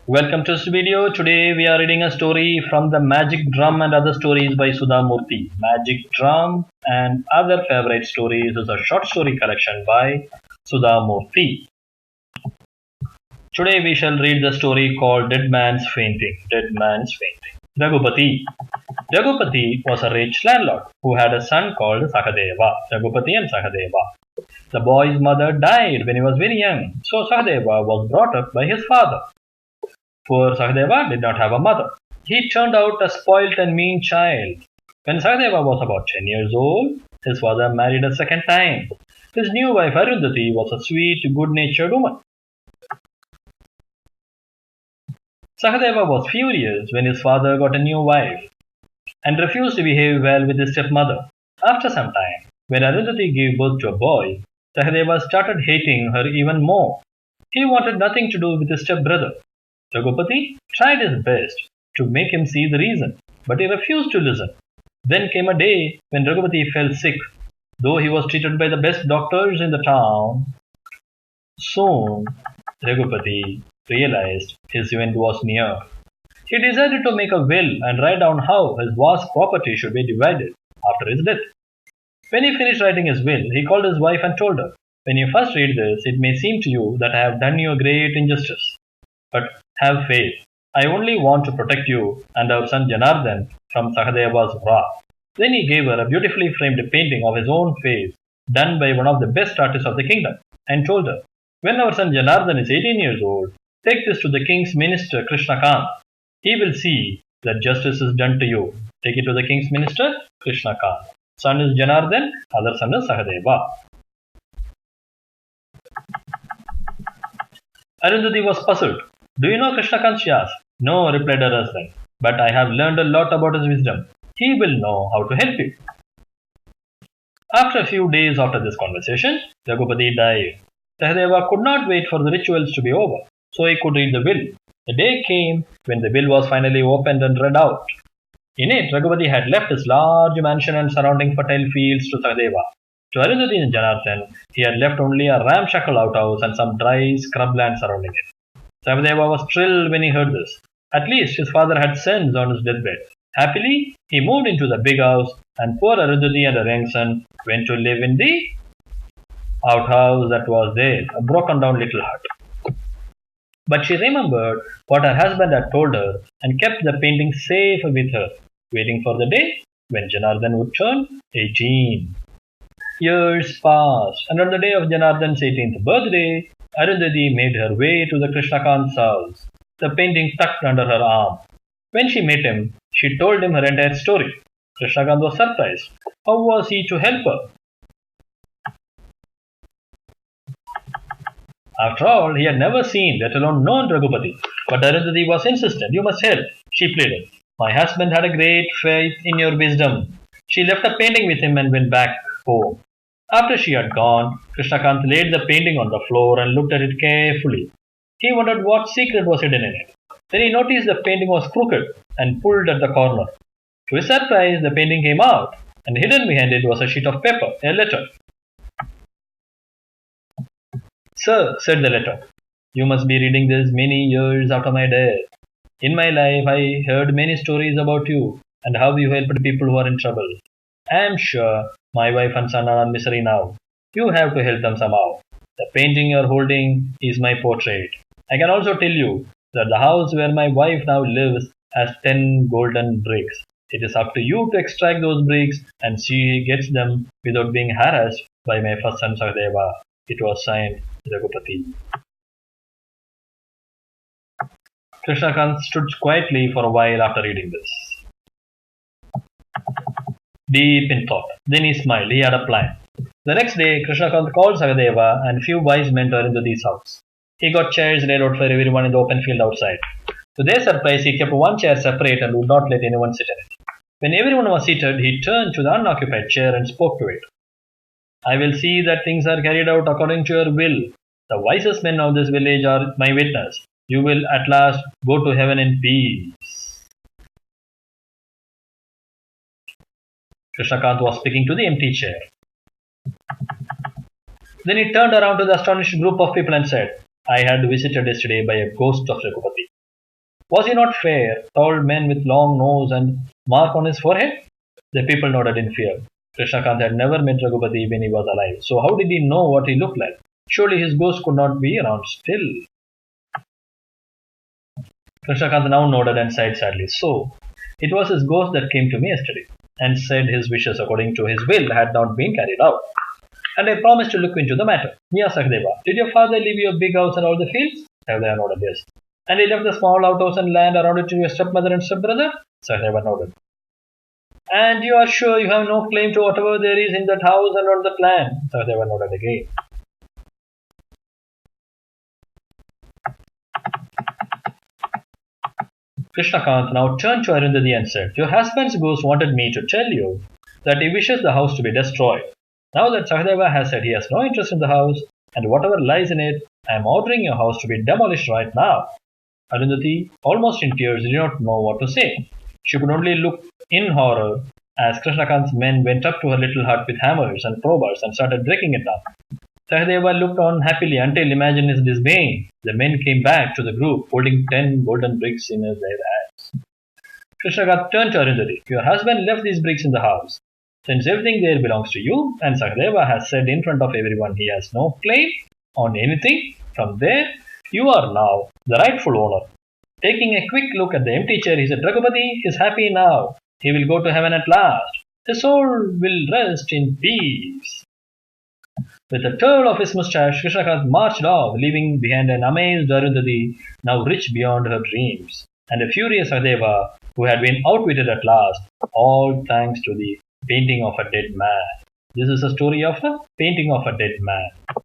Welcome to this video. Today we are reading a story from the Magic Drum and Other Stories by Sudha Murthy. Magic Drum and Other Favorite Stories is a short story collection by Sudha Murthy. Today we shall read the story called Dead Man's Fainting. Dead Man's Fainting. Raghupati. Raghupati was a rich landlord who had a son called Sakadeva. Raghupati and Sakadeva. The boy's mother died when he was very young, so Sakadeva was brought up by his father. Poor Sakadeva did not have a mother. He turned out a spoilt and mean child. When Sakadeva was about 10 years old, his father married a second time. His new wife Arundhati was a sweet, good-natured woman. Sakadeva was furious when his father got a new wife and refused to behave well with his stepmother. After some time, when Arundhati gave birth to a boy, Sakadeva started hating her even more. He wanted nothing to do with his stepbrother. Raghupati tried his best to make him see the reason, but he refused to listen. Then came a day when Raghupati fell sick, though he was treated by the best doctors in the town. Soon, Raghupati realized his end was near. He decided to make a will and write down how his vast property should be divided after his death. When he finished writing his will, he called his wife and told her, "When you first read this, it may seem to you that I have done you a great injustice. But have faith. I only want to protect you and our son Janardhan from Sakadeva's wrath." Then he gave her a beautifully framed painting of his own face, done by one of the best artists of the kingdom, and told her, "When our son Janardhan is 18 years old, take this to the king's minister Krishnakant. He will see that justice is done to you. Take it to the king's minister Krishnakant. Son is Janardhan, other son is Sakadeva." Arundhati was puzzled. "Do you know Krishnakant?" she asked. "No," replied her husband, "but I have learned a lot about his wisdom. He will know how to help you." After a few days after this conversation, Raghupati died. Sakadeva could not wait for the rituals to be over, so he could read the will. The day came when the will was finally opened and read out. In it, Raghupati had left his large mansion and surrounding fertile fields to Sakadeva. To Arundhati and Janardhan, he had left only a ramshackle outhouse and some dry scrubland surrounding it. Sakadeva was thrilled when he heard this. At least his father had sons on his deathbed. Happily, he moved into the big house, and poor Arundhati and her young son went to live in the outhouse that was there, a broken down little hut. But she remembered what her husband had told her and kept the painting safe with her, waiting for the day when Janardhan would turn 18. Years passed, and on the day of Janardhan's 18th birthday, Arundhati made her way to the Krishnakant's house, the painting tucked under her arm. When she met him, she told him her entire story. Krishnakant was surprised. How was he to help her? After all, he had never seen, let alone known Raghupati. But Arundhati was insistent. "You must help," she pleaded. "My husband had a great faith in your wisdom." She left the painting with him and went back home. After she had gone, Krishnakant laid the painting on the floor and looked at it carefully. He wondered what secret was hidden in it. Then he noticed the painting was crooked and pulled at the corner. To his surprise, the painting came out, and hidden behind it was a sheet of paper, a letter. "Sir," said the letter, "you must be reading this many years after my death. In my life, I heard many stories about you and how you helped people who are in trouble. I am sure my wife and son are in misery now. You have to help them somehow. The painting you are holding is my portrait. I can also tell you that the house where my wife now lives has 10 golden bricks. It is up to you to extract those bricks and she gets them without being harassed by my first son Sakadeva." It was signed Raghupati. Krishnakant stood quietly for a while after reading this, deep in thought. Then he smiled. He had a plan. The next day, Krishnakant called Sakadeva and few wise men to Arundhati's house. He got chairs laid out for everyone in the open field outside. To their surprise, he kept one chair separate and would not let anyone sit in it. When everyone was seated, he turned to the unoccupied chair and spoke to it. "I will see that things are carried out according to your will. The wisest men of this village are my witness. You will at last go to heaven in peace." Krishnakant was speaking to the empty chair. Then he turned around to the astonished group of people and said, "I had visited yesterday by a ghost of Raghupati. Was he not fair, tall man with long nose and mark on his forehead? The people nodded in fear. Krishnakant had never met Raghupati when he was alive, so how did he know what he looked like? Surely his ghost could not be around still. Krishnakant now nodded and sighed sadly. So, it was his ghost that came to me yesterday and said his wishes according to his will had not been carried out. And I promised to look into the matter. Yes, Sakdeva, did your father leave you a big house and all the fields? Sakdeva nodded yes. And he left the small outhouse and land around it to your stepmother and stepbrother? Sakdeva nodded. And you are sure you have no claim to whatever there is in that house and on that land? Sakdeva nodded again. Krishnakant now turned to Arundhati and said, Your husband's ghost wanted me to tell you that he wishes the house to be destroyed. Now that Sahadeva has said he has no interest in the house and whatever lies in it, I am ordering your house to be demolished right now. Arundhati, almost in tears, did not know what to say. She could only look in horror as Krishnakant's men went up to her little hut with hammers and crowbars and started breaking it down. Sahadeva looked on happily until, imagine his dismay, the men came back to the group holding 10 golden bricks in their hands. Krishnakant turned to Arundhati. Your husband left these bricks in the house. Since everything there belongs to you, and Sahadeva has said in front of everyone he has no claim on anything, from there, you are now the rightful owner. Taking a quick look at the empty chair, he said, Raghupati is happy now. He will go to heaven at last. His soul will rest in peace. With a twirl of his moustache, Krishnakant marched off, leaving behind an amazed Arundhati, now rich beyond her dreams, and a furious Sahadeva, who had been outwitted at last, all thanks to the painting of a dead man. This is a story of the painting of a dead man.